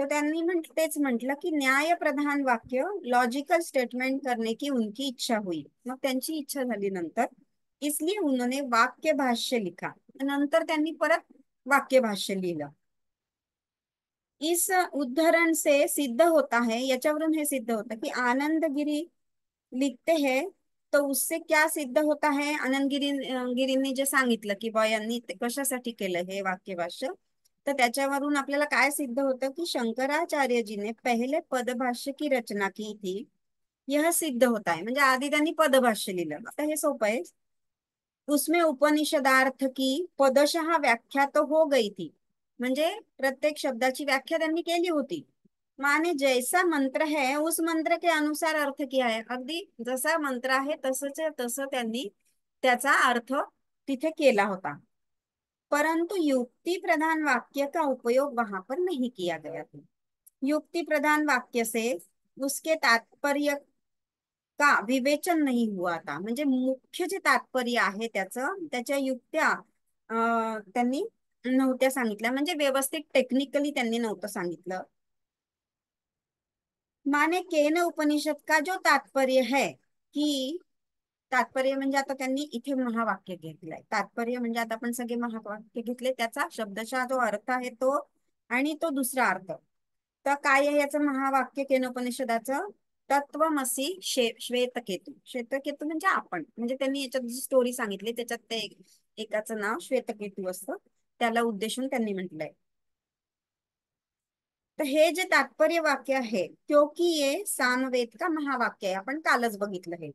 तो त्यांनी तेच म्हटलं की न्याय प्रधान वाक्य लॉजिकल स्टेटमेंट करने की उनकी इच्छा हुई। मग त्यांची इच्छा झाली नंतर, इसलिए उन्होंने वाक्य भाष्य लिखा। नंतर त्यांनी परत वाक्य भाष्य लिहिलं। इस उद्धरण से सिद्ध होता है, याच्यावरून हे सिद्ध होतं की आनंद गिरी लिखते हैं, तो उससे क्या सिद्ध होता है। आनंद गिरींनी जे सांगितलं की बा यांनी ते कशासाठी केलं हे वाक्य भाष्य, तर त्याच्यावरून आपल्याला काय सिद्ध होतं की शंकराचार्य जी ने पहले पदभाष्य की रचना की थी, यह सिद्ध होता है। म्हणजे आधी त्यांनी पदभाष्य लिहिलं, आता हे सोपं आहे। उसमें उपनिषदार्थ की पदशः व्याख्या तो हो गई थी, म्हणजे प्रत्येक शब्दाची व्याख्या त्यांनी केली होती। माने जैसा मंत्र है उस मंत्र के अनुसार अर्थ किया है, अगदी जसा मंत्र आहे तसंच तसं त्यांनी त्याचा अर्थ तिथे केला होता। परंतु युक्ति प्रधान वाक्य का उपयोग वहां पर नहीं किया गया था। युक्ति प्रधान वाक्य से उसके तात्पर्य का विवेचन नहीं हुआ था, म्हणजे मुख्य जे तात्पर्य आहे त्याचं त्याच्या युक्त्या त्यांनी नव्हत्या सांगितल्या, म्हणजे व्यवस्थित टेक्निकली त्यांनी नव्हतं सांगितलं। माने केन उपनिषद का जो तात्पर्य है की, तात्पर्य म्हणजे आता त्यांनी इथे महावाक्य घेतलंय, तात्पर्य म्हणजे आता आपण सगळे महावाक्य घेतले त्याचा शब्दशः जो अर्थ आहे तो, आणि तो दुसरा अर्थ। तर काय आहे याचं महावाक्य केनोपनिषदाचं, तत्वमसी श्वेतकेतू। श्वेतकेतू म्हणजे आपण, म्हणजे त्यांनी याच्यात जी स्टोरी सांगितली त्याच्यात ते एकाचं नाव श्वेतकेतू असतं, त्याला उद्देशून त्यांनी म्हटलंय। तर हे जे तात्पर्य वाक्य आहे, क्योंकि ये सामवेद का महावाक्य आहे, आपण कालच बघितलं हे।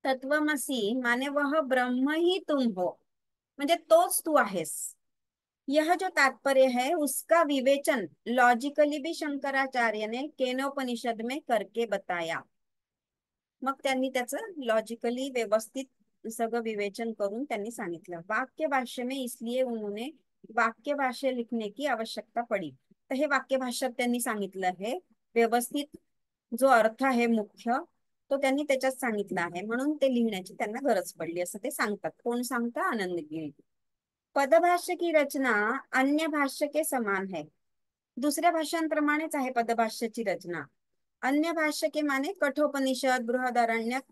तत्वमसी माने वह ब्रह्म ही तुम हो, म्हणजे तोच तू आहेस। यह जो तात्पर्य है उसका विवेचन लॉजिकली भी शंकराचार्य ने केनोपनिषद में करके बताया। मग त्यांनी त्याचं लॉजिकली व्यवस्थित सगळं विवेचन करून त्यांनी सांगितलं। वाक्य भाष्य में इसलिए उन्होंने वाक्य भाष्य लिखने की आवश्यकता पड़ी। तर हे वाक्य भाष्यात त्यांनी सांगितलं आहे व्यवस्थित, जो अर्थ आहे मुख्य तो त्यांनी त्याच्यात सांगितला आहे, म्हणून ते लिहिण्याची त्यांना गरज पडली असं ते सांगतात। कोण सांगतं? आनंदगिरी। पदभाष्य की रचना अन्य भाष्य के समान है, दुसऱ्या भाषांप्रमाणेच आहे पदभाष्याची रचना। अन्य भाष्य के माने कठोपनिषद बृहदारण्यक,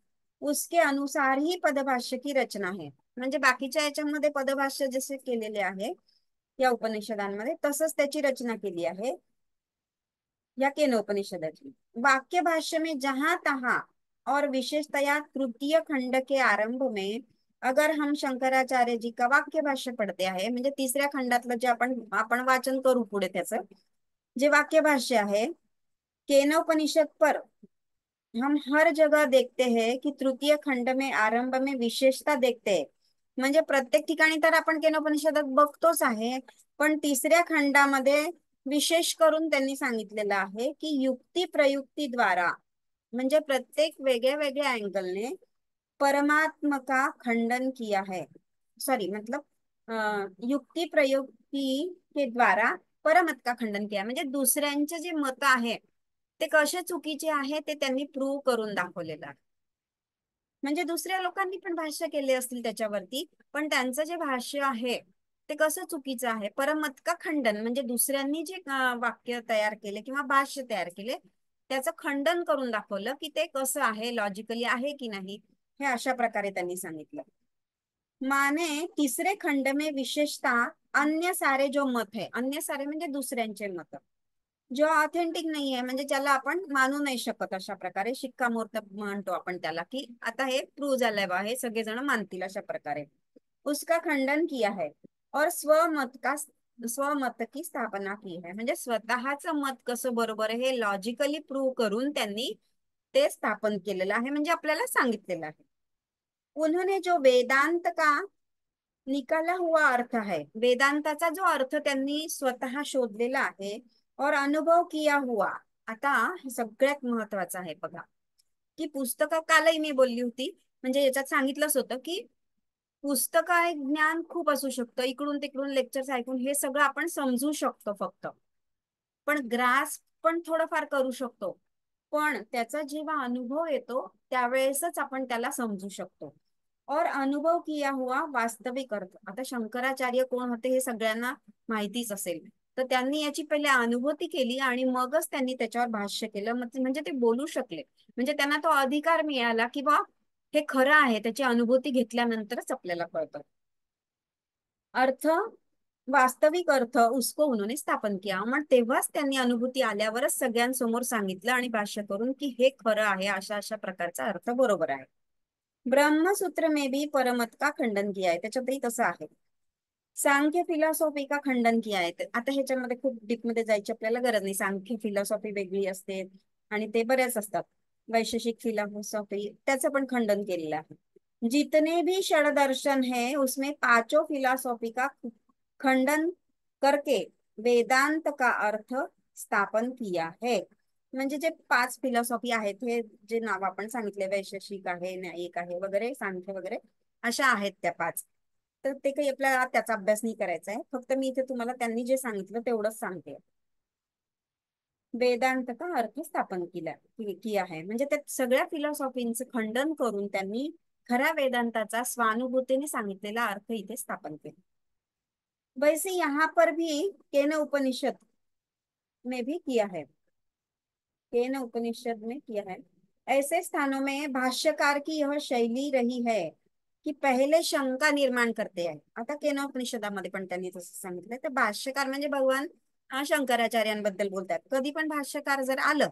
उसके अनुसार ही पदभाष्य की रचना है। म्हणजे बाकीच्या याच्यामध्ये पदभाष्य जसे केलेले आहे या उपनिषदांमध्ये तसंच त्याची रचना केली आहे या केनोपनिषदाची। वाक्य भाष्य में जहां तहां और विशेषतया तृतीय खंड के आरंभ में अगर हम शंकराचार्य जी का वाक्य भाष्य पढ़ते आहे, म्हणजे तिसऱ्या खंडातलं जे आपण आपण वाचन करू पुढे त्याचं जे वाक्य भाष्य आहे केनोपनिषद पर, हम हर जगह देखते हैं कि तृतीय खंड में आरंभ में विशेषता देखते हैं। म्हणजे प्रत्येक ठिकाणी तर आपण केनोपनिषदात बघतोच आहे, पण तिसऱ्या खंडामध्ये विशेष करून त्यांनी सांगितलेलं आहे की युक्ती प्रयुक्तीद्वारा, म्हणजे प्रत्येक वेगळ्या वेगळ्या अँगलने परमात्मा का खंडन किया है। सॉरी मतलब युक्ती प्रयुक्ती के द्वारा परमत का खंडन किया, म्हणजे दुसऱ्यांचे जे मत आहे ते कसे चुकीचे आहे ते त्यांनी प्रूव्ह करून दाखवलेलं आहे। म्हणजे दुसऱ्या लोकांनी पण भाष्य केले असतील त्याच्यावरती, पण त्यांचं जे भाष्य आहे ते कसं चुकीचं आहे, परमत का खंडन म्हणजे दुसऱ्यांनी जे वाक्य तयार केले किंवा भाष्य तयार केले त्याचं खंडन करून दाखवलं की ते कसं आहे, लॉजिकली आहे की नाही, हे अशा प्रकारे त्यांनी सांगितलं। माने तीसरे खंड में विशेषता अन्य सारे जो मत है, अन्य सारे म्हणजे दुसऱ्यांचे मत जो ऑथेंटिक नाही आहे, म्हणजे ज्याला आपण मानू नाही शकत, अशा प्रकारे शिक्कामोर्तब म्हणतो आपण त्याला की आता हे प्रूव्ह झालंय बा, हे सगळेजण मानतील अशा प्रकारे, उसका खंडन किया है और स्वमत की स्थापना की है। म्हणजे स्वतःचं मत कसं बरोबर आहे हे लॉजिकली प्रूव्ह करून त्यांनी ते स्थापन केलेलं आहे, म्हणजे आपल्याला सांगितलेलं आहे। उन्होंने जो वेदांत का निकाला हुआ अर्थ है, वेदांताचा जो अर्थ त्यांनी स्वतः शोधलेला आहे और अनुभव किया हुआ। आता हे सगळ्यात महत्वाचं आहे बघा, की पुस्तक कालही मी बोलली होती, म्हणजे याच्यात सांगितलंच होतं की पुस्तक ज्ञान खूप असू शकतं, इकडून तिकडून लेक्चर्स ऐकून हे सगळं आपण समजू शकतो फक्त, पण ग्रास पण थोडंफार करू शकतो, पण त्याचा जेव्हा अनुभव येतो त्यावेळेसच आपण त्याला समजू शकतो। और अनुभव किया हुआ वास्तविक अर्थ, आता शंकराचार्य कोण होते हे सगळ्यांना माहितीच असेल, तर त्यांनी याची पहिले अनुभूती केली आणि मगच त्यांनी त्याच्यावर भाष्य केलं, म्हणजे ते बोलू शकले. म्हणजे त्यांना तो अधिकार मिळाला की बा हे खरं आहे, त्याची अनुभूती घेतल्यानंतरच आपल्याला कळतं. अर्थ, वास्तविक अर्थ उसको उन्होंने स्थापन किया. मग तेव्हाच त्यांनी अनुभूती आल्यावरच सगळ्यांसमोर सांगितलं आणि भाष्य करून की हे खरं आहे, अशा अशा प्रकारचा अर्थ बरोबर आहे. ब्रह्मसूत्र में भी परमत का खंडन किया आहे, त्याच्यातही तसं आहे. सांख्य फिलॉसॉफी का खंडन किया आहे. आता ह्याच्यामध्ये खूप डीप मध्ये जायची आपल्याला गरज नाही. सांख्य फिलॉसॉफी वेगळी असते आणि ते बरेच असतात. वैशेषिक फिलॉसॉफी त्याचं पण खंडन केलेलं आहे. जितने भी षड दर्शन है उसमें पांचों फिलॉसॉफी का खंडन करके वेदांत का अर्थ स्थापन किया है. म्हणजे जे 5 फिलॉसॉफी आहेत, हे जे नाव आपण सांगितले, वैशेषिक आहे, न्यायिक आहे वगैरे, सांख्य वगैरे, अशा आहेत त्या 5. तर ते काही आपल्याला त्याचा अभ्यास नाही करायचा आहे. फक्त मी इथे तुम्हाला त्यांनी जे सांगितलं तेवढंच सांगते. वेदांत का अर्थ स्थापन किया है, म्हणजे त्या सगळ्या फिलॉसॉफींचं खंडन करून त्यांनी खऱ्या वेदांताचा स्वानुभूतीने सांगितलेला अर्थ इथे स्थापन केला. वैसे यहाँ पर भी केन उपनिषद में भी किया है, केन उपनिषद में किया है. ऐसे स्थानों में भाष्यकार की यह शैली रही है की पहिले शंका निर्माण करते आहे. आता केनोपनिषदामध्ये पण त्यांनी तसं सांगितलं. तर भाष्यकार म्हणजे भगवान शंकराचार्यांबद्दल बोलतात. कधी पण भाष्यकार जर आलं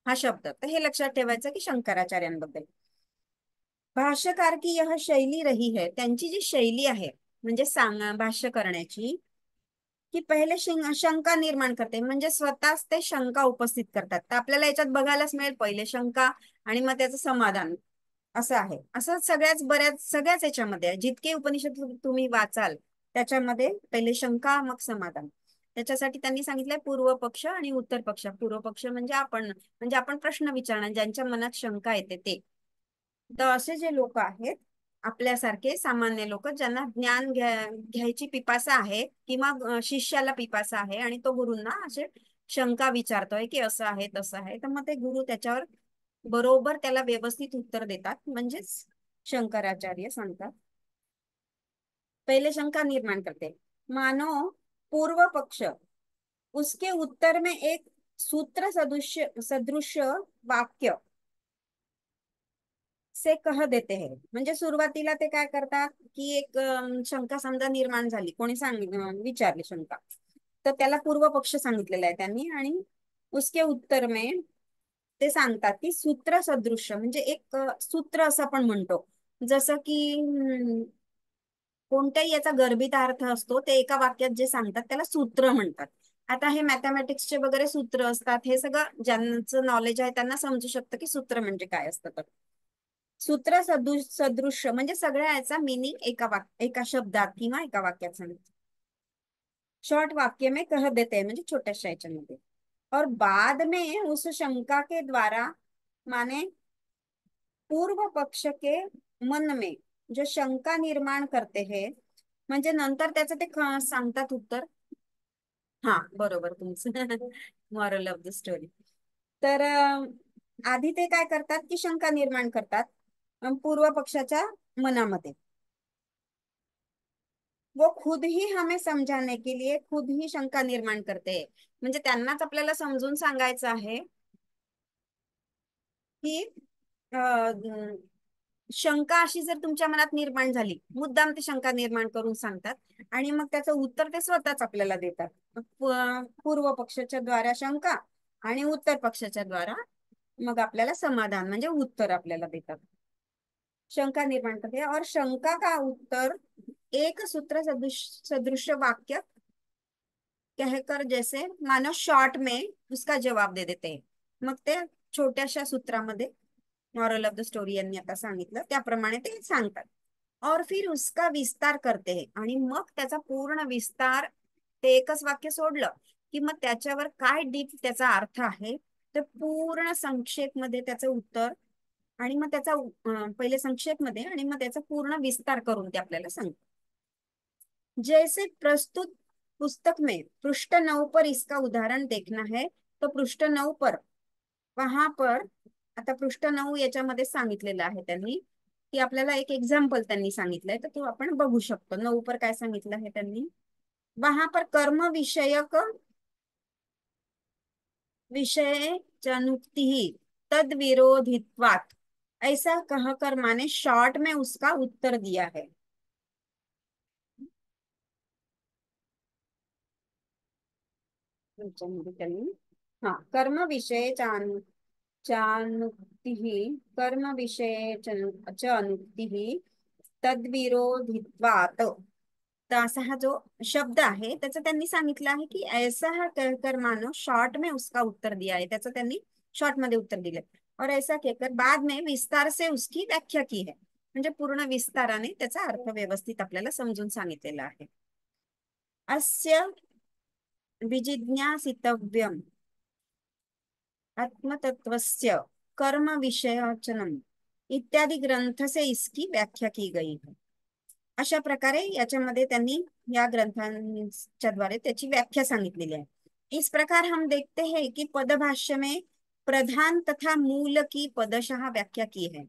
हा शब्द, तर हे लक्षात ठेवायचं की शंकराचार्यांबद्दल. भाष्यकार की यह शैली रही है, त्यांची जी शैली आहे म्हणजे भाष्य करण्याची, की पहिले शंका निर्माण करते, म्हणजे स्वतःच ते शंका उपस्थित करतात. तर आपल्याला याच्यात बघायलाच मिळेल पहिले शंका आणि मग त्याचं समाधान, असं आहे. असं सगळ्याच याच्यामध्ये आहे. जितके उपनिषद तुम्ही वाचाल त्याच्यामध्ये पहिले शंका मग समाधान. त्याच्यासाठी त्यांनी सांगितलंय पूर्व पक्ष आणि उत्तर पक्ष. पूर्व पक्ष म्हणजे आपण प्रश्न विचारणार, ज्यांच्या मनात शंका येते ते. तर असे जे लोक आहेत आपल्यासारखे सामान्य लोक, ज्यांना ज्ञान घ्यायची पिपासा आहे किंवा शिष्याला पिपासा आहे आणि तो गुरूंना असे शंका विचारतोय की असं आहे तसं आहे, तर मग ते गुरु त्याच्यावर बरोबर त्याला व्यवस्थित उत्तर देतात, म्हणजेच शंकराचार्य सांगतात. पहिले शंका निर्माण करते, मानो पूर्व पक्ष उसके उत्तर में एक सूत्र सदृश वाक्य से कह देते हैं. म्हणजे सुरुवातीला ते काय करतात की एक शंका समजा निर्माण झाली, कोणी विचारली शंका, तर त्याला पूर्व पक्ष सांगितलेला आहे त्यांनी आणि उसके उत्तर में ते सांगतात की सूत्र सदृश्य, म्हणजे एक सूत्र असं आपण म्हणतो. जसं की कोणत्याही याचा गर्भित अर्थ असतो ते एका वाक्यात जे सांगतात त्याला सूत्र म्हणतात. आता हे मॅथमॅटिक्सचे वगैरे सूत्र असतात, हे सगळं ज्यांचं नॉलेज आहे त्यांना समजू शकतं की सूत्र म्हणजे काय असतं. तर सूत्र सदृश्य म्हणजे सगळ्या याचा मिनिंग एका शब्दात किंवा एका वाक्यात सांगतो. शॉर्ट वाक्य में कह देते हैं, म्हणजे छोट्याशा याच्यामध्ये. और बाद में उस शंका के द्वारा, माने पूर्व पक्ष के मन में जो शंका निर्माण करते हैं, म्हणजे नंतर त्याचं ते सांगतात उत्तर. हा बरोबर तुमचं मॉरल ऑफ द स्टोरी. तर आधी ते काय करतात की शंका निर्माण करतात पूर्व पक्षाच्या मनामध्ये. वो खुद ही हमें समझाने के लिए खुद ही शंका निर्माण करते हैं, म्हणजे त्यांनाच आपल्याला समजून सांगायचं आहे की शंका अशी जर तुमच्या मनात निर्माण झाली, मुद्दाम ते शंका निर्माण करून सांगतात आणि मग त्याचं उत्तर ते स्वतःच आपल्याला देतात. पूर्व पक्षाच्या द्वारा शंका आणि उत्तर पक्षाच्या द्वारा मग आपल्याला समाधान म्हणजे उत्तर आपल्याला देतात. शंका निर्माण करते और शंका का उत्तर एक सूत्र सदृश वाक्य कहकर जैसे मानो शॉर्ट में उसका जवाब दे देते हैं. मग ते छोट्याशा सूत्रामध्ये मॉरल ऑफ द स्टोरी यांनी आता सांगितलं त्याप्रमाणे ते सांगतात. और फिर उसका विस्तार करते हैं, आणि मग त्याचा पूर्ण विस्तार, ते एकच वाक्य सोडलं की मग त्याच्यावर काय डीप त्याचा अर्थ आहे ते पूर्ण संक्षेप मध्ये त्याचं उत्तर, आणि मग त्याचा पहिले संक्षेप मध्ये आणि मग त्याचा पूर्ण विस्तार करून ते आपल्याला सांगतात. जैसे प्रस्तुत पुस्तक में पृष्ठ 9 पर इसका उदाहरण देखना है, तो पृष्ठ 9 पर, वहां पर, आता पृष्ठ 9 याच्यामध्ये सांगितलेलं आहे त्यांनी की आपल्याला एक एक्झाम्पल त्यांनी सांगितलंय, तर तो आपण बघू शकतो. 9 पर काय सांगितलं आहे त्यांनी, वहां पर कर्म विषयक विषय जनुक्ति ही तद विरोधित्वात्, ऐसा कहकर माने शॉर्ट में उसका उत्तर दिया है। हाँ, कर्म विषय चानुक्ति ही, कर्म विषय च अनुक्ति ही तद्विरोधित्वात, तर असा हा जो शब्द आहे त्याचं त्यांनी सांगितलं आहे की ऐसा हा कहकर मानो शॉर्ट में उसका उत्तर दिया है, त्याचं त्यांनी शॉर्ट मध्ये उत्तर दिले, और ऐसा कहकर बाद में विस्तार से उसकी व्याख्या की है, म्हणजे पूर्ण विस्ताराने त्याचा अर्थ व्यवस्थित आपल्याला समजून सांगितलेला आहे। अस्य विजिज्ञासितव्यम आत्मतत्वस्य कर्म विषयचनम इत्यादि ग्रंथ से इसकी व्याख्या की गई है। अशा प्रकारे याच्यामध्ये त्यांनी या ग्रंथांच्या द्वारे त्याची व्याख्या सांगितलेली आहे। इस प्रकार हम देखते हैं कि पदभाष्य में प्रधान तथा मूल की पदशः व्याख्या की है।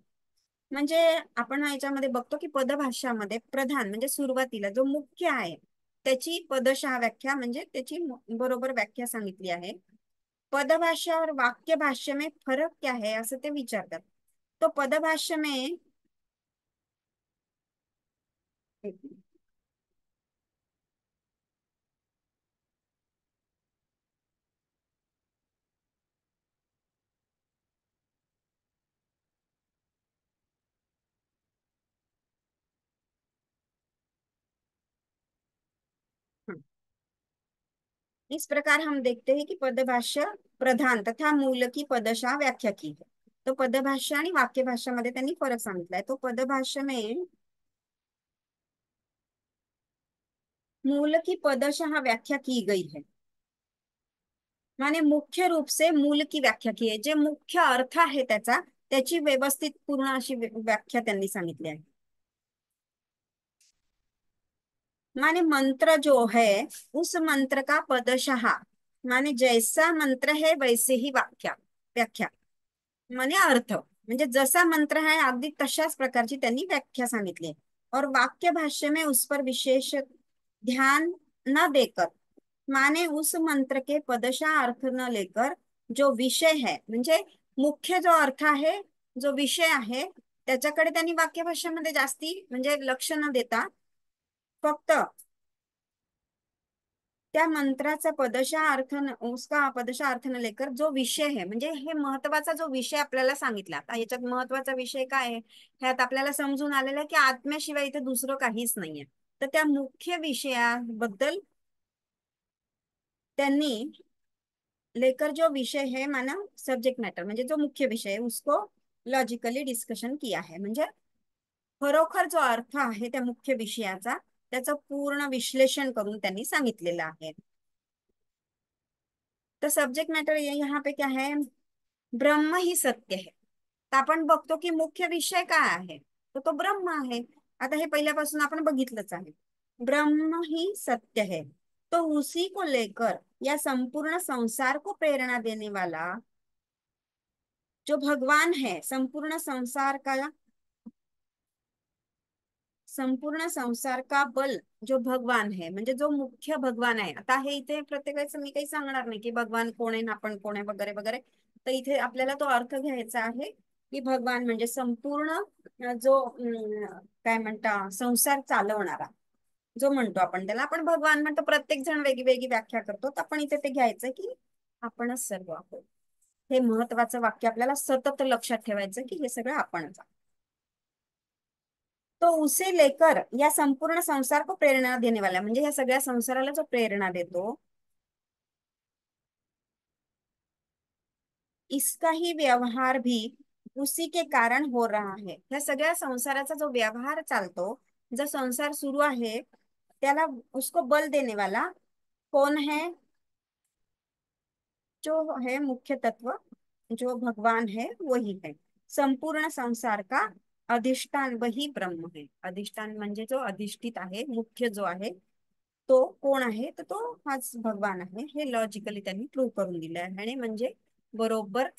म्हणजे आपण याच्यामध्ये बघतो की पदभाष्यामध्ये प्रधान म्हणजे सुरुवातीला जो मुख्य आहे त्याची पदशः व्याख्या म्हणजे त्याची बरोबर व्याख्या सांगितली आहे। पदभाष्य और वाक्य भाष्य में फरक क्या है असं ते विचारतात। तो पदभाष्य में इस प्रकार हम देखते हैं कि पदभाष्य प्रधान तथा मूल की पदशः व्याख्या की है। तो पदभाष्य आणि वाक्य भाषामध्ये त्यांनी फरक सांगितलाय। तो पदभाष्य में मूल की पदशः व्याख्या की गई है, माने मुख्य रूप से मूल की व्याख्या की है, जे मुख्य अर्थ आहे त्याचा त्याची व्यवस्थित पूर्ण अशी व्याख्या त्यांनी सांगितली आहे। माने मंत्र जो है उस मंत्र का पदशः, माने जैसा मंत्र है वैसे ही व्याख्या व्याख्या माने अर्थ, म्हणजे जसा मंत्र है अगदी तशाच प्रकारची त्यांनी व्याख्या सांगितली आहे। और वाक्य भाष्य में उस पर विशेष ध्यान न देकर, माने उस मंत्र के पदशः अर्थ न लेकर जो विषय है म्हणजे मुख्य जो अर्थ आहे जो विषय आहे त्याच्याकडे त्यांनी वाक्य भाषेमध्ये जास्ती म्हणजे लक्ष न देता फक्त त्या मंत्राचा पदशः अर्थ उसका पदशः अर्थ न लेकर जो विषय है म्हणजे हे महत्वाचा जो विषय आपल्याला सांगितला। आता याच्यात महत्वाचा विषय काय आहे ह्यात आपल्याला समजून आलेलं आहे की आत्म्याशिवाय इथे दुसरं काहीच नाहीये। तर त्या मुख्य विषयाबद्दल त्यांनी लेकर जो विषय है माना सब्जेक्ट मॅटर म्हणजे जो मुख्य विषय है उसको लॉजिकली डिस्कशन किया है, म्हणजे खरोखर जो अर्थ आहे त्या मुख्य विषयाचा त्याचं पूर्ण विश्लेषण करून त्यांनी सांगितलेलं आहे। तो सब्जेक्ट मैटर ये यहाँ पे क्या है, ब्रह्म ही सत्य है। तर आपण बघतो की मुख्य विषय काय आहे तो ब्रह्म आहे। आता हे पहिल्यापासून आपण बघितलंच आहे, ब्रह्म ही सत्य है। तो उसी को लेकर या संपूर्ण संसार को प्रेरणा देने वाला जो भगवान है, संपूर्ण संसार का बल जो भगवान है म्हणजे जो मुख्य भगवान आहे। आता हे इथे प्रत्येक वेळेस मी काही सांगणार नाही की भगवान कोण आहे ना आपण कोण आहे वगैरे वगैरे, तर इथे आपल्याला तो अर्थ घ्यायचा आहे की भगवान म्हणजे संपूर्ण जो काय म्हणता संसार चालवणारा जो म्हणतो आपण त्याला आपण भगवान म्हणतो। प्रत्येक जण वेगळी व्याख्या करतो, तर आपण इथे ते घ्यायचं की आपणच सर्व आहोत। हे महत्वाचं वाक्य आपल्याला सतत लक्षात ठेवायचं की हे सगळं आपणच आहोत। तो उसे लेकर या संपूर्ण संसार को प्रेरणा देने वाला म्हणजे या सगळ्या संसाराला जो प्रेरणा देतो, इसका ही व्यवहार भी उसी के कारण हो रहा है। या सगळ्या संसाराचा जो व्यवहार चालतो, जो संसार सुरू आहे त्याला उसको बल देने वाला कौन है, जो है मुख्य तत्व जो भगवान है वही है। संपूर्ण संसार का अधिष्ठान वही ब्रह्म है। अधिष्ठान म्हणजे जो अधिष्ठित आहे मुख्य जो आहे तो कोण आहे तर तो हाच भगवान आहे। हे लॉजिकली त्यांनी प्रूव्ह करून दिलं आहे आणि म्हणजे बरोबर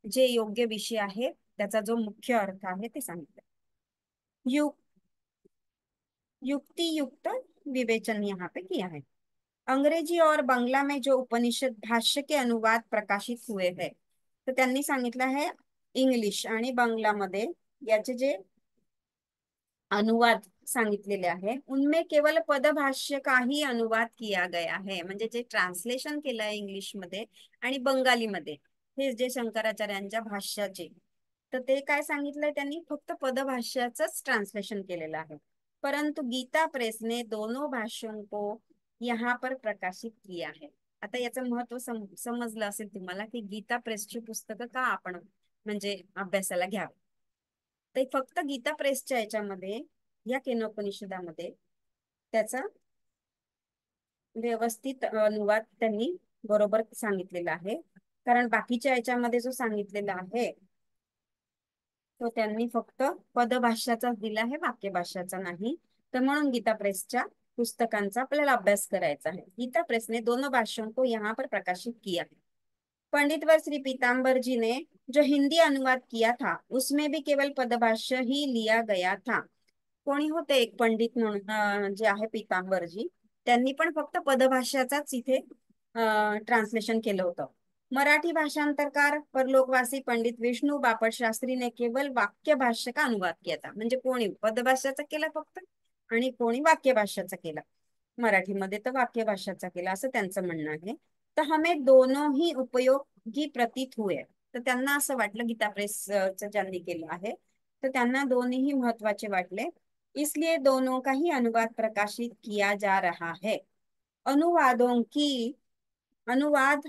जे योग्य विषय आहे त्याचा जो मुख्य अर्थ आहे ते सांगितलं। युक्ति युक्त विवेचन यहाँ पे किया है। अंग्रेजी और बंगला में जो उपनिषद भाष्य के अनुवाद प्रकाशित हुए हैं, तर त्यांनी सांगितलं आहे इंग्लिश आणि बंगलामध्ये याचे जे अनुवाद सांगितलेले आहे, उनमें केवल पदभाष्य का ही अनुवाद किया गया है. म्हणजे जे ट्रान्सलेशन केलं आहे इंग्लिश मध्ये आणि बंगालीमध्ये, हे जे शंकराचार्यांच्या भाष्याचे, तर ते काय सांगितलंय त्यांनी, फक्त पदभाष्याचंच ट्रान्सलेशन केलेलं आहे. परंतु गीता प्रेस ने दोनों भाष्यों को यहाँ पर प्रकाशित किया है. आता याचं महत्व समजलं असेल तुम्हाला की गीता प्रेसची पुस्तकं का आपण म्हणजे अभ्यासाला घ्यावी. ते फक्त गीता प्रेसच्या याच्यामध्ये, या केनोपनिषदामध्ये त्याचा व्यवस्थित अनुवाद त्यांनी बरोबर सांगितलेला आहे. कारण बाकीच्या याच्यामध्ये जो सांगितलेला आहे तो त्यांनी फक्त पदभाष्याचाच दिला आहे, वाक्यभाष्याचा नाही. तर म्हणून गीता प्रेसच्या पुस्तकांचा आपल्याला अभ्यास करायचा है. गीता प्रेस ने दोनों भाष्यों को यहाँ पर प्रकाशित किया है. पंडितवर श्री पीताम्बर जी ने जो हिंदी अनुवाद किया था उसमें भी केवल पदभाष्य ही लिया गया था. कोणी होते एक पंडित म्हणून जे आहे पीतांबरजी, त्यांनी पण फक्त पदभाष्याचाच इथे ट्रान्सलेशन केलं होतं. मराठी भाषांतरकार परलोकवासी पंडित विष्णू बापट शास्त्री ने केवल वाक्य भाष्य का अनुवाद किया था. म्हणजे कोणी पदभाष्याचा केला फक्त आणि कोणी वाक्य भाष्याचा केला. मराठीमध्ये तर वाक्य भाष्याचा केला असं त्यांचं म्हणणं आहे. तर हमें दोनों ही उपयोगी प्रतीत हुए. तर त्यांना असं वाटलं, गीता प्रेसचं ज्यांनी केलं आहे तर त्यांना दोन्हीही महत्वाचे वाटले. इसलिए दोनों का ही अनुवाद प्रकाशित किया जा रहा है. अनुवादों की अनुवाद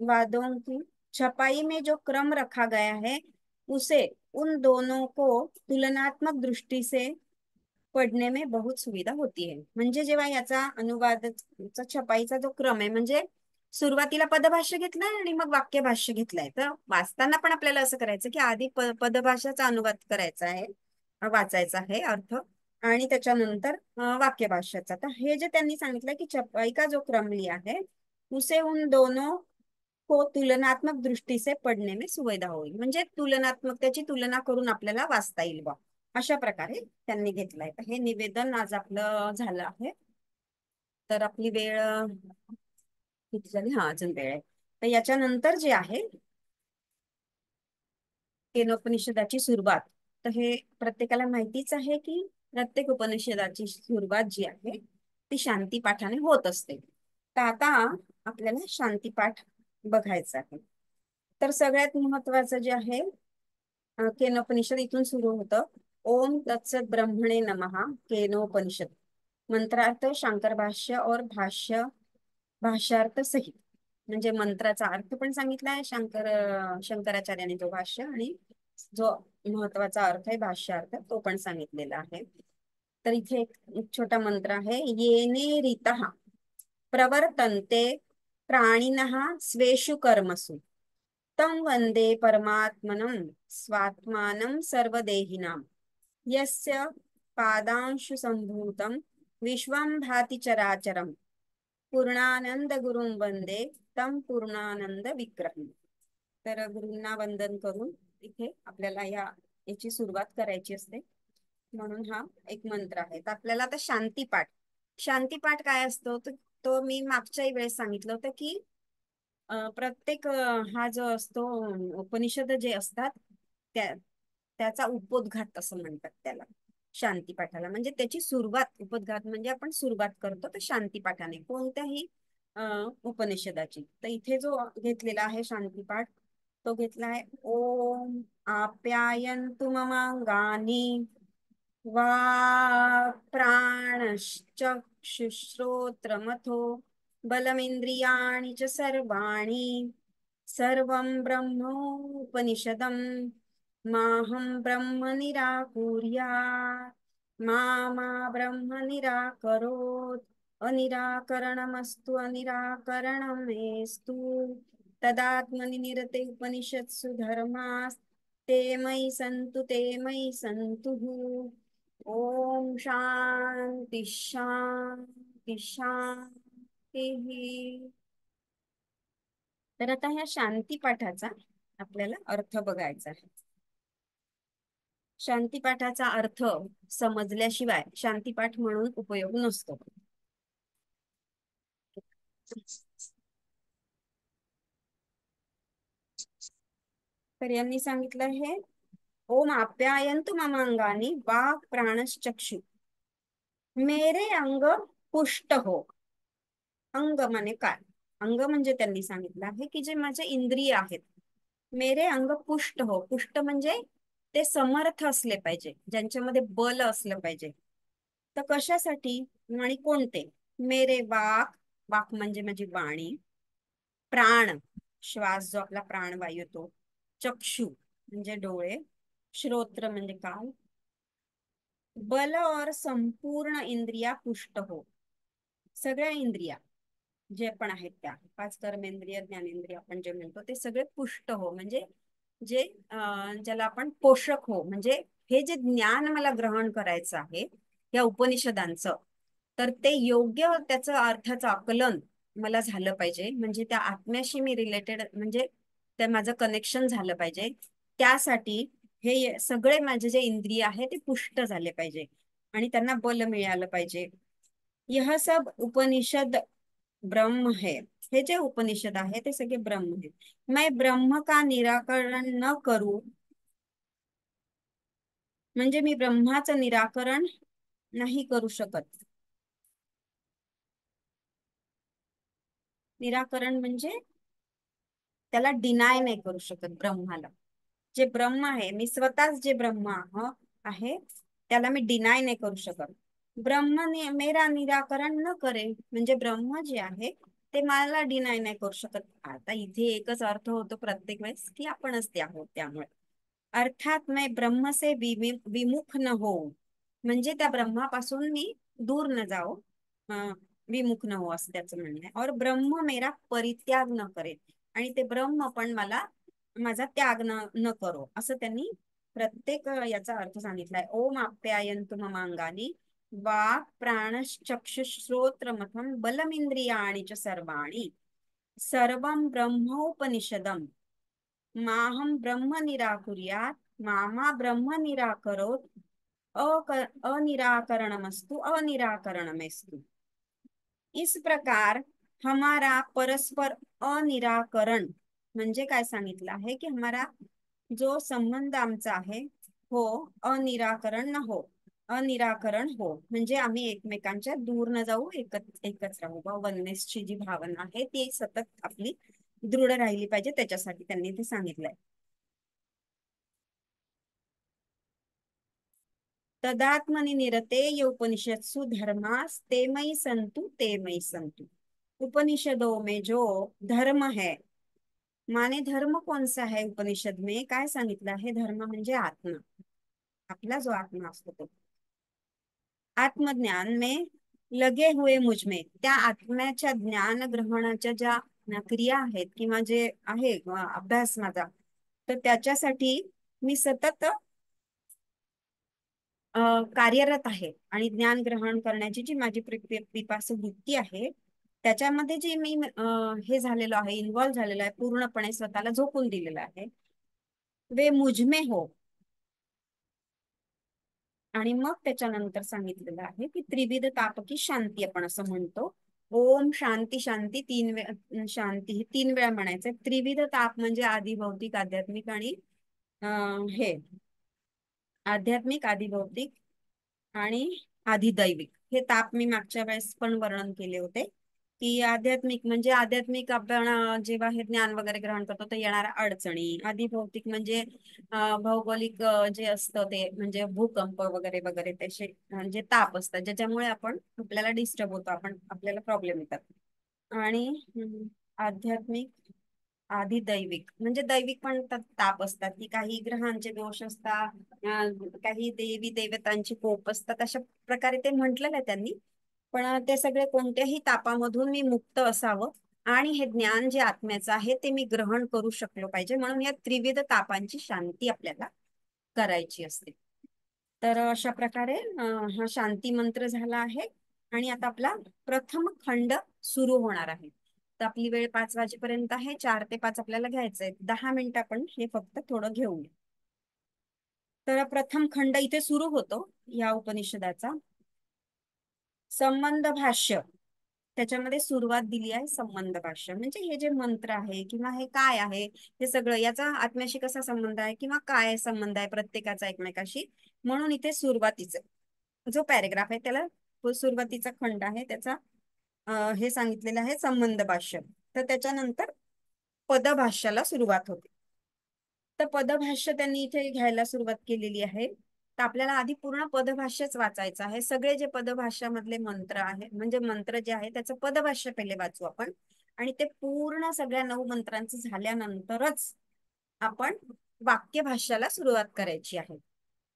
वादों की छपाई में जो क्रम रखा गया है उसे उन दोनों को तुलनात्मक दृष्टि से पडणे में बहुत सुविधा होती है. म्हणजे जेव्हा याचा अनुवादाचा छपाईचा जो क्रम आहे, म्हणजे सुरुवातीला पदभाष्य घेतलाय आणि मग वाक्यभाष्य घेतलाय, तर वाचताना पण आपल्याला असं करायचं की आधी पदभाषाचा अनुवाद करायचा आहे, वाचायचा आहे अर्थ, आणि त्याच्यानंतर वाक्यभाष्याचा. तर हे जे त्यांनी सांगितलं की छपाई का जो क्रम लिया है उसे उन दोनों को तुलनात्मक दृष्टी से पडणे में सुविधा होईल. म्हणजे तुलनात्मक, त्याची तुलना करून आपल्याला वाचता येईल बा, अशा प्रकारे त्यांनी घेतलाय. तर हे निवेदन आज आपलं झालं आहे. तर आपली वेळ किती झाली, हा अजून वेळ आहे. तर याच्यानंतर जे आहे केनोपनिषदाची सुरुवात, तर हे प्रत्येकाला माहितीच आहे की प्रत्येक उपनिषदाची सुरुवात जी आहे ती शांतीपाठाने होत असते. तर आता आपल्याला शांतीपाठ बघायचा आहे. तर सगळ्यात महत्वाचं जे आहे केनोपनिषद इथून सुरू होतं. ओम तत्सत ब्रह्मणे नमः. केनोपनिषद मंत्रार्थ शंकर भाष्य और भाष्य भाष्यार्थ सहित, म्हणजे मंत्राचा अर्थ पण सांगितला आहे शंकराचार्याने जो भाष्य, आणि जो महत्वाचा अर्थ आहे भाष्यार्थ तो पण सांगितलेला आहे. तर इथे एक छोटा मंत्र आहे. येने रीतः प्रवर्तन्ते प्राणिनः स्वेषु कर्मसु तं वंदे परमात्मनं स्वात्मानं सर्वदेहिनां यस्य पादांशु संभूतं विश्वं भाति चराचरं पूर्णानंद गुरुं वंदे तं पूर्णानंद विग्रहम्. तर गुरूंना वंदन करून इथे आपल्याला याची सुरुवात करायची असते, म्हणून हा एक मंत्र आहे. तर आपल्याला आता शांतीपाठ, शांतीपाठ काय असतो तो मी मागच्याही वेळेस सांगितलं होतं की प्रत्येक हा जो असतो उपनिषद जे असतात त्या त्याचा उपोद्घात असं म्हणतात त्याला, शांतीपाठाला. म्हणजे त्याची सुरुवात, उपोद्घात म्हणजे आपण सुरुवात करतो तर शांतीपाठाने कोणत्याही उपनिषदाची. तर इथे जो घेतलेला आहे शांतीपाठ तो घेतला आहे. ओम आप्यायन्तु ममांगानि वाक् प्राणश्चक्षुश्रोत्रमथो बलमिन्द्रियाणि च सर्वाणि सर्वं ब्रह्मोपनिषदं माहं ब्रह्म निराकुर्यात् मा मा ब्रह्म निराकरोत् अनिराकरणमस्तु अनिराकरणमेस्तु तदात्मनि निरते उपनिषत्सु धर्मास् ते मयि सन्तु ते मयि सन्तु. ओम शांती शांती शांती. तर आता ह्या शांती पाठाचा आपल्याला अर्थ बघायचा आहे. शांतीपाठाचा अर्थ समजल्याशिवाय शांतीपाठ म्हणून उपयोग नसतो. तर यांनी सांगितलं हे ओम आप्यायन्तु ममांगानी वाक् प्राणश्चक्षु मेरे अंग पुष्ट हो. अंग म्हणजे काय? अंग म्हणजे त्यांनी सांगितलं आहे की जे माझे इंद्रिय आहेत, मेरे अंग पुष्ट हो. पुष्ट म्हणजे ते समर्थ असले पाहिजे, ज्यांच्यामध्ये बल असलं पाहिजे. तर कशासाठी आणि कोणते? मेरे वाक, वाक म्हणजे माझी वाणी, प्राण, श्वास जो आपला प्राणवायू तो, चक्षु म्हणजे डोळे, श्रोत्र म्हणजे कान, बल और संपूर्ण इंद्रिया पुष्ट हो. सगळ्या इंद्रिया जे पण आहेत त्या पाच कर्मेंद्रिय ज्ञानेंद्रिय आपण जे म्हणतो ते सगळे पुष्ट हो, म्हणजे जे ज्याला आपण पोषक हो, म्हणजे हे जे ज्ञान मला ग्रहण करायचं आहे या उपनिषदांचं, तर ते योग्य त्याचं अर्थाचं आकलन मला झालं पाहिजे, म्हणजे त्या आत्म्याशी मी रिलेटेड, म्हणजे त्या माझं कनेक्शन झालं पाहिजे. त्यासाठी हे सगळे माझे जे इंद्रिय आहे ते पुष्ट झाले पाहिजे आणि त्यांना बल मिळालं पाहिजे. यह सब उपनिषद ब्रह्म है. हे जे उपनिषद आहे ते सगळे ब्रह्म है. मैं ब्रह्म का निराकरण न करू, म्हणजे मी ब्रह्माचं निराकरण नाही करू शकत. निराकरण म्हणजे त्याला डिनाय नाही करू शकत ब्रह्माला. जे ब्रह्म आहे, मी स्वतःच जे ब्रह्म आहे त्याला मी डिनाय नाही करू शकत. मेरा निराकरण न करे, म्हणजे ब्रह्म जे आहे ते मला डिनाय नाही करू शकत. आता इथे एकच अर्थ होतो प्रत्येक वेळेस की आपणच ते आहोत, त्यामुळे अर्थात मैं ब्रह्म से विमुख न हो, म्हणजे त्या ब्रह्मापासून मी दूर न जाओ, विमुख न हो असं त्याचं म्हणणं आहे. और ब्रह्म मेरा परित्याग न करे, आणि ते ब्रह्म पण मला माझा त्याग न करो, असं त्यांनी प्रत्येक याचा अर्थ सांगितलाय. ओम आप्यायन्तु ममांगानी वाक् प्राणश्चक्षुश्रोत्रमथं बलमिंद्रियाणि च सर्वाणि सर्वं ब्रह्मोपनिषदम् माहं ब्रह्म निराकुर्यात् मामा ब्रह्म निराकरोत् अनिराकरणमस्तु अनिराकरणमेस्तु. इस प्रकार हमारा परस्पर अनिराकरण, म्हणजे काय सांगितलं आहे की हमारा जो संबंध आमचा आहे हो अनिराकरण न हो, अनिराकरण हो म्हणजे आम्ही एकमेकांच्या दूर न जाऊ, एकच एकच राहू बा. वननेसची जी भावना आहे ती सतत आपली दृढ राहिली पाहिजे, त्याच्यासाठी त्यांनी ते सांगितलंय. तदात्मनि निरते ये उपनिषत्सु धर्मास ते मयि संतु ते मयि संतु. उपनिषदों में जो धर्म है, माने धर्म कौन सा है, उपनिषद में काय सांगितलं आहे? धर्म म्हणजे आत्मा, आपला जो आत्मा असतो तो. आत्मज्ञान में लगे हुए मुझ में, त्या आत्म्याच्या ज्ञान ग्रहणाच्या ज्या क्रिया आहेत किंवा जे आहे अभ्यास माझा, तर त्याच्यासाठी मी सतत कार्यरत आहे. आणि ज्ञान ग्रहण करण्याची जी माझी पिपासू वृत्ती आहे त्याच्यामध्ये जे मी हे झालेलो आहे, इन्व्हॉल्व झालेलो आहे, पूर्णपणे स्वतःला झोकून दिलेलं आहे. वे मुझमे हो. आणि मग त्याच्यानंतर सांगितलेलं आहे की त्रिविध ताप की शांती आपण असं म्हणतो. ओम शांती शांती तीन वेळा, शांती हे तीन वेळा म्हणायचं. त्रिविध ताप म्हणजे आधी भौतिक, आध्यात्मिक आणि हे आध्यात्मिक, आधी भौतिक आणि आधी दैविक. हे ताप मी मागच्या वेळेस पण वर्णन केले होते की आध्यात्मिक म्हणजे आध्यात्मिक आपण जेव्हा हे ज्ञान वगैरे ग्रहण करतो तर येणाऱ्या अडचणी. आधी भौतिक म्हणजे भौगोलिक जे असतं ते म्हणजे भूकंप वगैरे वगैरे तसे म्हणजे ताप असतात ज्याच्यामुळे आपण आपल्याला डिस्टर्ब होतो, आपण आपल्याला प्रॉब्लेम येतात. आणि आध्यात्मिक, आधी दैविक म्हणजे दैविक पण ताप असतात की काही ग्रहांचे दोष असतात, काही देवी देवतांची कोप असतात, अशा प्रकारे ते म्हटलेलं आहे त्यांनी. पण ते सगळे कोणत्याही तापामधून मी मुक्त असावं आणि हे ज्ञान जे आत्म्याचं आहे ते मी ग्रहण करू शकलो पाहिजे, म्हणून या त्रिविध तापांची शांती आपल्याला करायची असते. तर अशा प्रकारे हा शांती मंत्र झाला आहे. आणि आता आपला प्रथम खंड सुरू होणार आहे. तर आपली वेळ 5 वाजेपर्यंत आहे, 4 ते 5 आपल्याला घ्यायचंय, 10 मिनिट आपण हे फक्त थोडं घेऊया. तर प्रथम खंड इथे सुरू होतो या उपनिषदाचा. संबंध भाष्य. त्याच्यामध्ये सुरुवात दिली आहे संबंध भाष्य. म्हणजे हे जे मंत्र आहे किंवा हे काय आहे, हे सगळं याचा आत्म्याशी कसा संबंध आहे किंवा काय संबंध आहे प्रत्येकाचा एकमेकाशी, म्हणून इथे सुरुवातीचा जो पॅरेग्राफ आहे त्याला सुरुवातीचा खंड आहे त्याचा हे सांगितलेलं आहे संबंध भाष्य. तर त्याच्यानंतर पदभाष्याला सुरुवात होते. तर पदभाष्य त्यांनी इथे घ्यायला सुरुवात केलेली आहे. तर आपल्याला आधी पूर्ण पदभाष्यच वाचायचं आहे. सगळे जे पदभाष्यामधले मंत्र आहे, म्हणजे मंत्र जे आहे त्याचं पदभाष्य पहिले वाचू आपण, आणि ते पूर्ण सगळ्या 9 मंत्रांचं झाल्यानंतरच आपण वाक्यभाष्याला सुरुवात करायची आहे.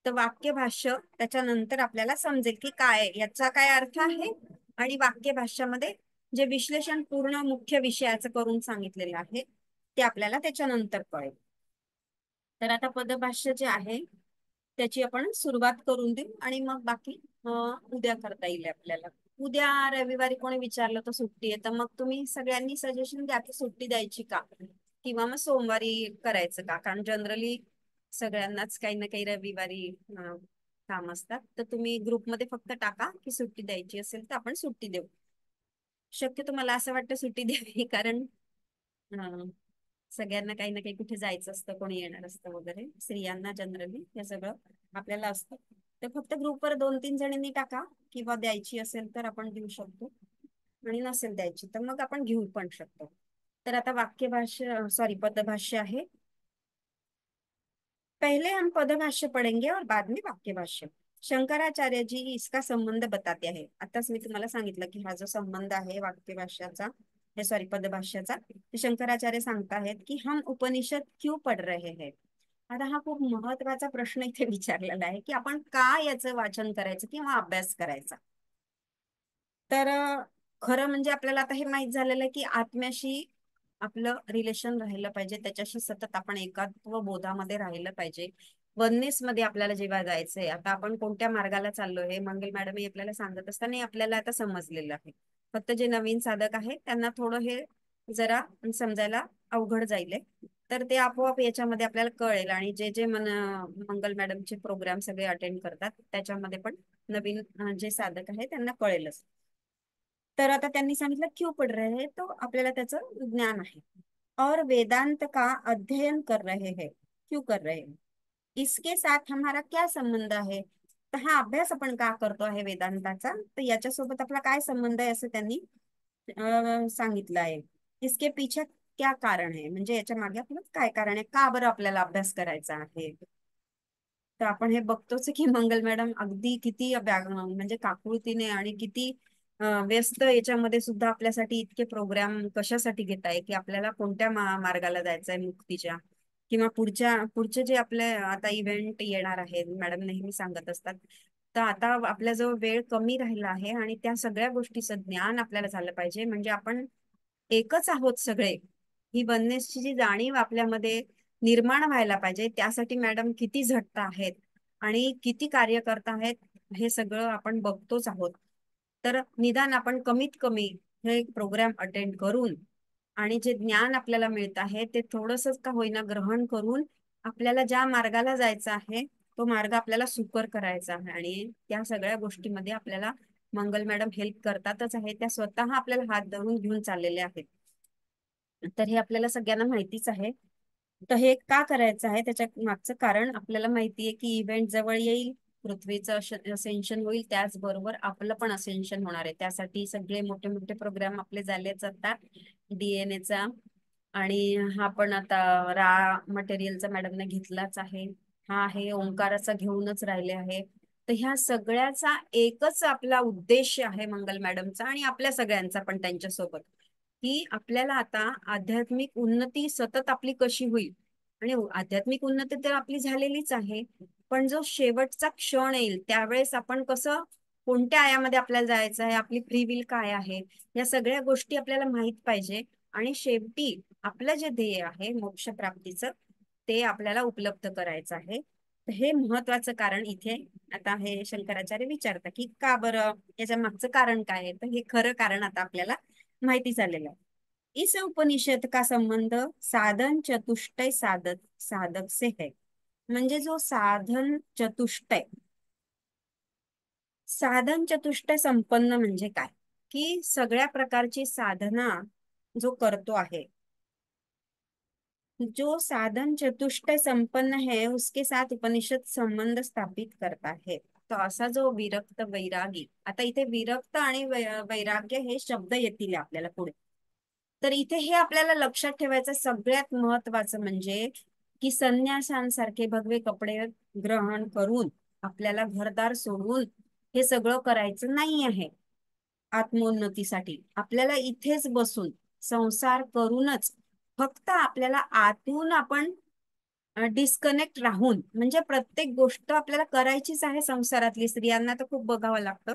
तर वाक्यभाष्य त्याच्यानंतर आपल्याला समजेल की काय याचा काय अर्थ आहे, आणि वाक्यभाष्यामध्ये जे विश्लेषण पूर्ण मुख्य विषयाचं करून सांगितलेलं आहे ते आपल्याला त्याच्यानंतर कळेल. तर आता पदभाष्य जे आहे त्याची आपण सुरुवात करून देऊ, आणि मग बाकी उद्या करता येईल आपल्याला. उद्या रविवारी कोणी विचारलं तर सुट्टी आहे, तर मग तुम्ही सगळ्यांनी सजेशन द्या की सुट्टी द्यायची का, किंवा मग सोमवारी करायचं का, कारण जनरली सगळ्यांनाच काही ना काही रविवारी काम असतात. तर तुम्ही ग्रुपमध्ये फक्त टाका की सुट्टी द्यायची असेल तर आपण सुट्टी देऊ. शक्यतो मला असं वाटतं सुट्टी द्यावी, कारण अं, सगळ्यांना काही ना काही कुठे जायचं असतं, कोणी येणार असतं वगैरे, स्त्रियांना जनरली हे सगळं आपल्याला असतं. तर फक्त ग्रुपवर 2-3 जणींनी टाका, किंवा द्यायची असेल तर आपण देऊ शकतो, आणि नसेल द्यायची तर मग आपण घेऊ पण शकतो. तर आता वाक्यभाष्य सॉरी पदभाष्य आहे. पहले हम पदभाष्य पढ़ेंगे और बाद में वाक्यभाष्य. शंकराचार्य जी इसका संबंध बताते हैं. आताच मी तुम्हाला सांगितलं की हा जो संबंध आहे वाक्यभाष्याचा, हे सॉरी पदभाष्याचा, ते शंकराचार्य सांगताहेत की हम उपनिषद क्यों पढ़ रहे हैं. आता हा खूप महत्वाचा प्रश्न इथे विचारलेला आहे की आपण का याचं वाचन करायचं किंवा अभ्यास करायचा. तर खरं म्हणजे आपल्याला आता हे माहित झालेलं आहे की आत्म्याशी आपलं रिलेशन राहिलं पाहिजे, त्याच्याशी सतत आपण एकात्व बोधामध्ये राहिलं पाहिजे. वननेस मध्ये आपल्याला जेव्हा जायचंय, आता आपण कोणत्या मार्गाला चाललोय हे मंगल मॅडम हे आपल्याला सांगत असताना आपल्याला आता समजलेलं आहे. फक्त जे नवीन साधक आहे त्यांना थोडं हे जरा समजायला अवघड जाईल. तर ते आपोआप याच्यामध्ये आपल्याला कळेल, आणि जे जे मंगल मॅडमचे प्रोग्राम सगळे अटेंड करतात त्याच्यामध्ये पण नवीन जे साधक आहे त्यांना कळेलच. तर आता त्यांनी सांगितलं क्यों पढ़ रहे हैं, तो आपल्याला त्याचं ज्ञान आहे. और वेदांत का अध्ययन कर रहे हैं, क्यों कर रहे हैं, इसके साथ हमारा क्या संबंध आहे. तर हा अभ्यास आपण का करतो आहे वेदांताचा, तर याच्यासोबत आपला काय संबंध आहे असं त्यांनी सांगितलं आहे. इसके पीछे क्या कारण आहे, म्हणजे याच्या मागे आपलं काय कारण आहे, का बरं आपल्याला अभ्यास करायचा आहे. तर आपण हे बघतोच की मंगल मॅडम अगदी किती म्हणजे काकुळतीने आणि किती व्यस्त याच्यामध्ये सुद्धा आपल्यासाठी इतके प्रोग्राम कशासाठी घेत आहे, की आपल्याला कोणत्या मार्गाला जायचंय मुक्तीच्या, किंवा पुढचे जे आपले आता इव्हेंट येणार आहेत, मॅडम नेहमी सांगत असतात. तर आता आपल्याजवळ वेळ कमी राहिला आहे आणि त्या सगळ्या गोष्टीचं ज्ञान आपल्याला झालं पाहिजे, म्हणजे आपण एकच आहोत सगळे. ही वननेसची जी जाणीव आपल्यामध्ये निर्माण व्हायला पाहिजे, त्यासाठी मॅडम किती झटत आहेत आणि किती कार्य करत आहेत हे सगळं आपण बघतोच आहोत. तर निदान आपण कमीत कमी हे प्रोग्राम अटेंड करून आणि जे ज्ञान आपल्याला मिळत आहे ते थोडस का होईना ग्रहण करून आपल्याला ज्या मार्गाला जायचं आहे तो मार्ग आपल्याला सुकर करायचा आहे. आणि त्या सगळ्या गोष्टीमध्ये आपल्याला मंगल मॅडम हेल्प करतातच आहे, त्या स्वतः आपल्याला हात धरून घेऊन चाललेल्या आहेत. तर हे आपल्याला सगळ्यांना माहितीच आहे. तर हे का करायचं आहे त्याच्या मागचं कारण आपल्याला माहिती आहे की इव्हेंट जवळ येईल, पृथ्वीचं असेन्शन होईल, त्याचबरोबर आपलं पण असेन्शन होणार आहे. त्यासाठी सगळे मोठे मोठे प्रोग्राम आपले झालेच आता, डीएनएचा, आणि हा पण आता रा मटेरियलचा मॅडमने घेतलाच आहे, हा आहे ओंकाराचा घेऊनच राहिले आहे. तर ह्या सगळ्याचा एकच आपला उद्देश आहे मंगल मॅडमचा आणि आपल्या सगळ्यांचा पण त्यांच्यासोबत, की आपल्याला आता आध्यात्मिक उन्नती सतत आपली कशी होईल. आणि आध्यात्मिक उन्नती तर आपली झालेलीच आहे, पण जो शेवटचा क्षण येईल त्यावेळेस आपण कसं, कोणत्या आयामध्ये आपल्याला जायचं आहे, आपली फ्री विल काय आहे, या सगळ्या गोष्टी आपल्याला माहित पाहिजे. आणि शेवटी आपलं जे ध्येय आहे मोक्ष प्राप्तीचं, ते आपल्याला उपलब्ध करायचं आहे. तर हे महत्वाचं कारण इथे आता हे शंकराचार्य विचारतात की का बरं, याच्या मागचं कारण काय आहे. तर हे खरं कारण आता आपल्याला माहिती झालेलं आहे. इस उपनिषद का संबंध साधन चतुष्टय साधक से है. म्हणजे जो साधन चतुष्टय, साधन चतुष्टय संपन्न म्हणजे काय, की सगळ्या प्रकारची साधना जो करतो आहे, जो साधन चतुष्टय संपन्न है उसके साथ उपनिषद संबंध स्थापित करता है. तो असा जो विरक्त वैरागी, आता इथे विरक्त आणि वैराग्य हे शब्द येतील आपल्याला पुढे. तर इथे हे आपल्याला लक्षात ठेवायचं सगळ्यात महत्वाचं म्हणजे की संन्यासांसारखे भगवे कपडे ग्रहण करून आपल्याला घरदार सोडून हे सगळं करायचं नाही आहे. आत्मोन्नतीसाठी आपल्याला इथेच बसून संसार करूनच फक्त आपल्याला आतून आपण डिस्कनेक्ट राहून, म्हणजे प्रत्येक गोष्ट आपल्याला करायचीच आहे संसारातली, स्त्रियांना तर खूप बघावं लागतं,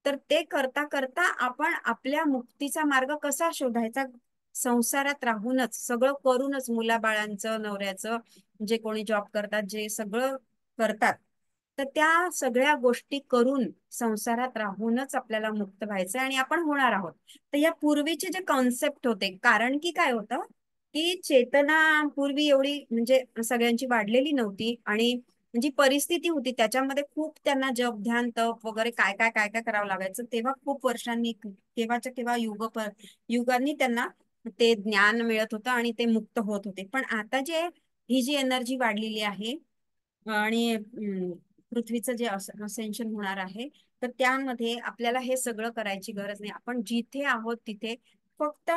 तर ते करता करता आपण आपल्या मुक्तीचा मार्ग कसा शोधायचा, संसारात राहूनच सगळं करूनच, मुलाबाळांचं नवऱ्याचं, जे कोणी जॉब करतात जे सगळं करतात, तर त्या सगळ्या गोष्टी करून संसारात राहूनच आपल्याला मुक्त व्हायचं आणि आपण होणार आहोत. तर या पूर्वीचे जे कॉन्सेप्ट होते, कारण की काय होतं की चेतना पूर्वी एवढी म्हणजे सगळ्यांची वाढलेली नव्हती, आणि जी परिस्थिती होती त्याच्यामध्ये खूप त्यांना जप ध्यान तप वगैरे काय काय काय काय करावं लागायचं, तेव्हा खूप वर्षांनी केव्हाच्या केव्हा युगांनी त्यांना ते ज्ञान मिळत होतं आणि ते मुक्त होत होते. पण आता जे ही जी एनर्जी वाढलेली आहे आणि पृथ्वीचं जे असेन्शन होणार आहे, तर त्यामध्ये आपल्याला हे सगळं करायची गरज नाही. आपण जिथे आहोत तिथे फक्त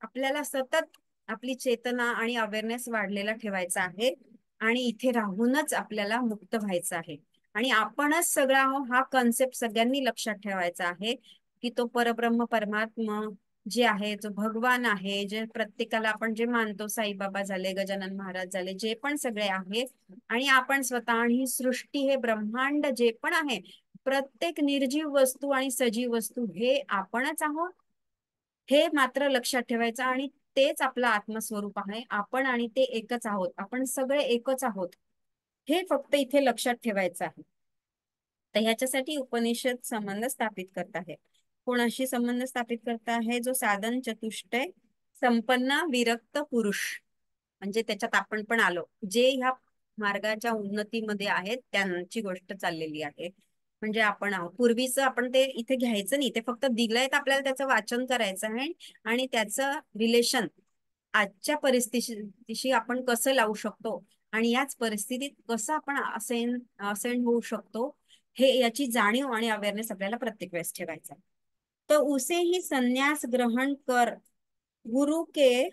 आपल्याला सतत आपली चेतना आणि अवेअरनेस वाढलेला ठेवायचा आहे आणि इथे राहूनच आपल्याला मुक्त व्हायचं आहे. आणि आपणच सगळा हा कॉन्सेप्ट सगळ्यांनी लक्षात ठेवायचा आहे की तो परब्रह्म परमात्मा जे आहे, जो भगवान आहे, जे प्रत्येकाला आपण जे मानतो, साईबाबा झाले, गजानन महाराज झाले, जे पण सगळे आहेत, आणि आपण स्वतः आणि ही सृष्टी, हे ब्रह्मांड जे पण आहे, प्रत्येक निर्जीव वस्तू आणि सजीव वस्तू हे आपणच आहोत, हे मात्र लक्षात ठेवायचं. आणि तेच आपलं आत्मस्वरूप आहे, आपण आणि ते एकच आहोत, आपण सगळे एकच आहोत, हे फक्त इथे लक्षात ठेवायचं आहे. तर ह्याच्यासाठी उपनिषद संबंध स्थापित करत आहे. कोणाशी संबंध स्थापित करत आहे? जो साधन चतुष्टय संपन्न विरक्त पुरुष, म्हणजे त्याच्यात आपण पण आलो, जे ह्या मार्गाच्या उन्नतीमध्ये आहेत त्यांची गोष्ट चाललेली आहे. म्हणजे आपण आहोत. पूर्वीच आपण ते इथे घ्यायचं नाही, ते फक्त दिलंय तर आपल्याला त्याचं वाचन करायचं आहे आणि त्याचं रिलेशन आजच्या परिस्थितीशी आपण कसं लावू शकतो आणि याच परिस्थितीत कसं आपण असेंड होऊ शकतो, हे याची जाणीव आणि अवेअरनेस आपल्याला प्रत्येक वेळेस ठेवायचा. तो उसे ही संन्यास ग्रहण कर, गुरु के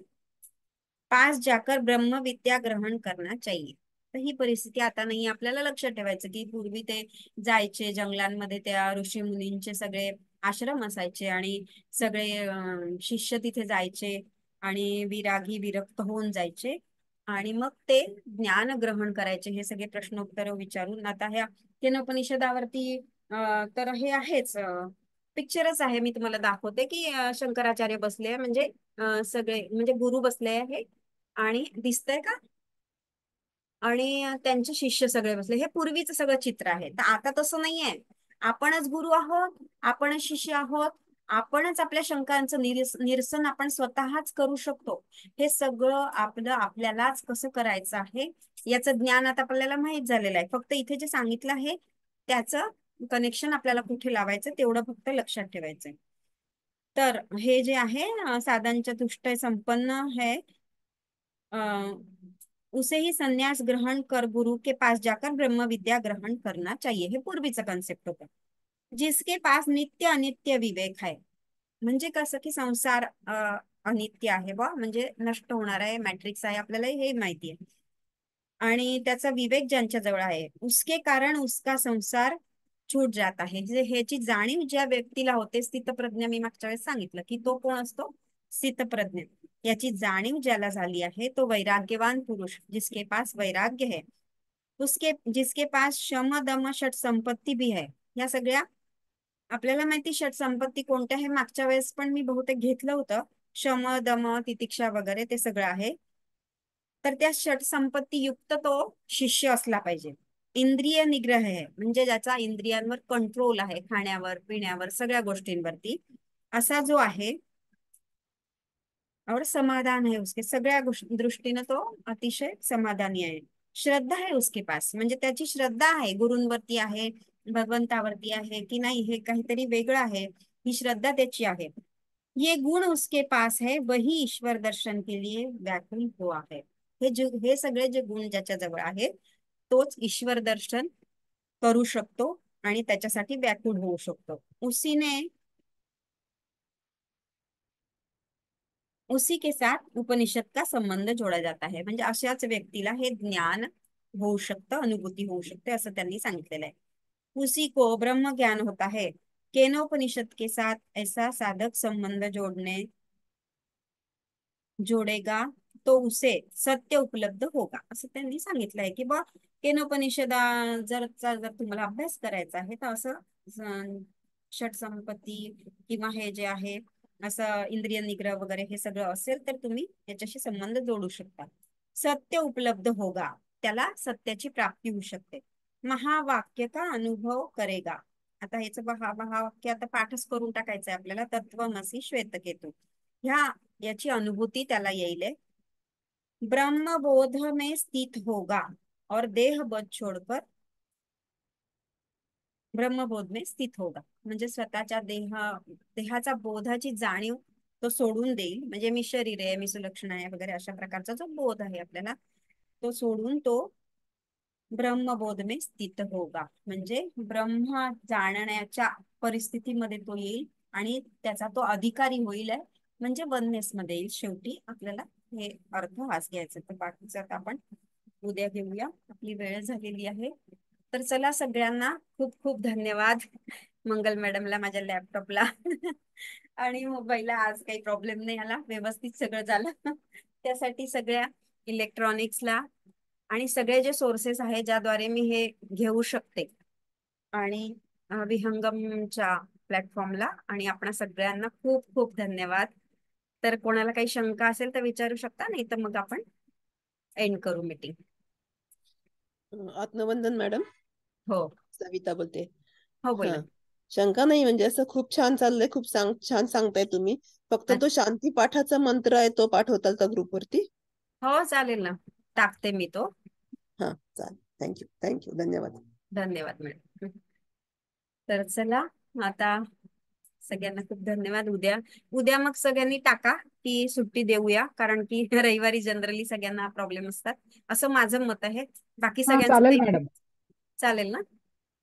पास जाकर ब्रह्म विद्या ग्रहण करना चाहिए. तर ही परिस्थिती आता नाही. आपल्याला लक्षात ठेवायचं की पूर्वी ते जायचे जंगलांमध्ये, त्या ऋषी मुनींचे सगळे आश्रम असायचे आणि सगळे शिष्य तिथे जायचे आणि विरागी विरक्त होऊन जायचे आणि मग ते ज्ञान ग्रहण करायचे, हे सगळे प्रश्नोत्तर विचारून. आता ह्या केनोपनिषदावरती तर हे आहेच, पिक्चरच आहे, मी तुम्हाला दाखवते की शंकराचार्य बसले, म्हणजे सगळे म्हणजे गुरु बसले आहे आणि दिसतंय का, आणि त्यांचे शिष्य सगळे बसले, हे पूर्वीचं सगळं चित्र आहे. तर आता तसं नाहीये, आपणच गुरु आहोत, आपणच शिष्य आहोत, आपणच आपल्या शंकांचं निरसन आपण स्वतःच करू शकतो. हे सगळं आपलं आपल्यालाच कसं करायचं आहे याचं ज्ञान आता आपल्याला माहित झालेलं आहे. फक्त इथे जे सांगितलं आहे त्याचं कनेक्शन आपल्याला कुठे लावायचं तेवढं फक्त लक्षात ठेवायचंय. तर हे जे आहे साधन चतुष्टय संपन्न है, उसे ही संन्यास ग्रहण कर, गुरु के पास जाकर ब्रह्म विद्या ग्रहण करना चाहिए, हे पूर्वीचं कॉन्सेप्ट होतं. जिसके पास नित्य अनित्य विवेक आहे, म्हणजे कसं की संसार अनित्य आहे बा, म्हणजे नष्ट होणार आहे, मॅट्रिक्स आहे, आपल्याला हे माहिती आहे, आणि त्याचा विवेक ज्यांच्या जवळ आहे, उसके कारण उसका संसार छूट जात आहे, जे ह्याची जाणीव ज्या व्यक्तीला होते, स्थितप्रज्ञ, मी मागच्या वेळेस सांगितलं की तो कोण असतो, स्थितप्रज्ञ. याची जाणीव ज्याला झाली आहे तो वैराग्यवान पुरुष, जिसके पास वैराग्य है, उसके जिसके पास शम दम षट संपत्ती भी है. या सगळ्या आपल्याला माहिती, षट संपत्ती कोणत्या आहे, मागच्या वेळेस पण मी बहुतेक घेतलं होतं, शम दम तितिक्षा वगैरे ते सगळं आहे. तर त्या षट संपत्ती युक्त तो शिष्य असला पाहिजे. इंद्रिय निग्रह आहे, म्हणजे ज्याचा इंद्रियांवर कंट्रोल आहे, खाण्यावर पिण्यावर सगळ्या गोष्टींवरती, असा जो आहे, और समाधान है उसके, सगळ्या दृष्टीनं तो अतिशय समाधानी आहे. श्रद्धा है उसके पास, म्हणजे त्याची श्रद्धा आहे, गुरूंवरती आहे, भगवंतावरती आहे की नाही, हे काहीतरी वेगळं आहे. ही श्रद्धा त्याची आहे. ये गुण उसके पास है वही ईश्वर दर्शन के लिए व्याकुल हुआ है. हे सगळे जे गुण ज्याच्या जवळ आहेत तोच ईश्वर दर्शन करू शकतो आणि त्याच्यासाठी व्याकुळ होऊ शकतो. उसी के साथ उपनिषद का संबंध जोडा जाता है. म्हणजे अशाच व्यक्तीला हे ज्ञान होऊ शकतं, अनुभूती होऊ शकते असं त्यांनी सांगितलेलं आहे. उसी को ब्रह्म ज्ञान होता है. केनोपनिषद के साथ ऐसा साधक संबंध जोडेगा तो उसे सत्य उपलब्ध होगा. असं त्यांनी सांगितलंय की बा केनोपनिषदा जर तुम्हाला अभ्यास करायचा आहे तर असं षटसंपत्ती किंवा हे जे आहे असं इंद्रिय निग्रह वगैरे हे सगळं असेल तर तुम्ही याच्याशी संबंध जोडू शकता. सत्य उपलब्ध होगा, त्याला सत्याची प्राप्ती होऊ शकते. महावाक्य का अनुभव करेगा. आता ह्याचं महावाक्य आता पाठच करून टाकायचं आहे आपल्याला. तत्वमसी श्वेतकेतू ह्या याची अनुभूती त्याला येईल. ब्रह्मबोध में स्थित होगा और देह बोध छोड़कर ब्रह्मबोध में स्थित होगा. म्हणजे स्वतःच्या देहाचा बोधाची जाणीव तो सोडून देईल. म्हणजे मी शरीर आहे, मी सुलक्षण आहे वगैरे अशा प्रकारचा जो बोध आहे आपल्याला तो सोडून तो ब्रह्मबोध में स्थित होगा. म्हणजे ब्रह्म जाणण्याच्या परिस्थितीमध्ये तो येईल आणि त्याचा तो अधिकारी होईल आहे. म्हणजे वननेस मध्ये येईल. शेवटी आपल्याला हे अर्थ हाच घ्यायचा. तर बाकीचं आता आपण उद्या घेऊया. आपली वेळ झालेली आहे. तर चला सगळ्यांना खूप खूप धन्यवाद. मंगल मॅडमला, माझ्या लॅपटॉपला आणि मोबाईलला आज काही प्रॉब्लेम नाही आला, व्यवस्थित सगळं झालं. त्यासाठी सगळ्या इलेक्ट्रॉनिक्सला आणि सगळे जे सोर्सेस आहे ज्याद्वारे मी हे घेऊ शकते आणि विहंगमच्या प्लॅटफॉर्मला आणि आपणा सगळ्यांना खूप खूप धन्यवाद. तर कोणाला काही शंका असेल तर विचारू शकता, नाही तर मग आपण एंड करू मीटिंग. आत्मवंदन मॅडम. हो सविता बोलते. हो हा, बोला. शंका नाही, म्हणजे असं खूप छान चाललंय, खूप छान सांगताय तुम्ही. फक्त तो शांती पाठाचा मंत्र आहे तो पाठवताल का ग्रुपवरती? हो चालेल ना, टाकते मी तो. हा चालेल. थँक्यू थँक्यू, धन्यवाद. धन्यवाद मॅडम. तर चला आता सगळ्यांना खूप धन्यवाद. उद्या उद्या मग सगळ्यांनी टाका की सुट्टी देऊया, कारण की रविवारी जनरली सगळ्यांना प्रॉब्लेम असतात असं माझं मत आहे. बाकी हा सगळ्यांचं चालेल काही मॅडम. चालेल ना?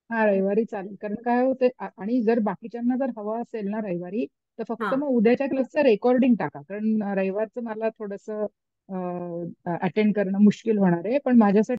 हा रविवारी चालेल, कारण काय होते आणि जर बाकीच्यांना जर हवा असेल ना रविवारी, तर फक्त हा मग उद्याच्या क्लासचं रेकॉर्डिंग टाका, कारण रविवारचं मला थोडंसं अटेंड करणं मुश्किल होणार आहे, पण माझ्यासाठी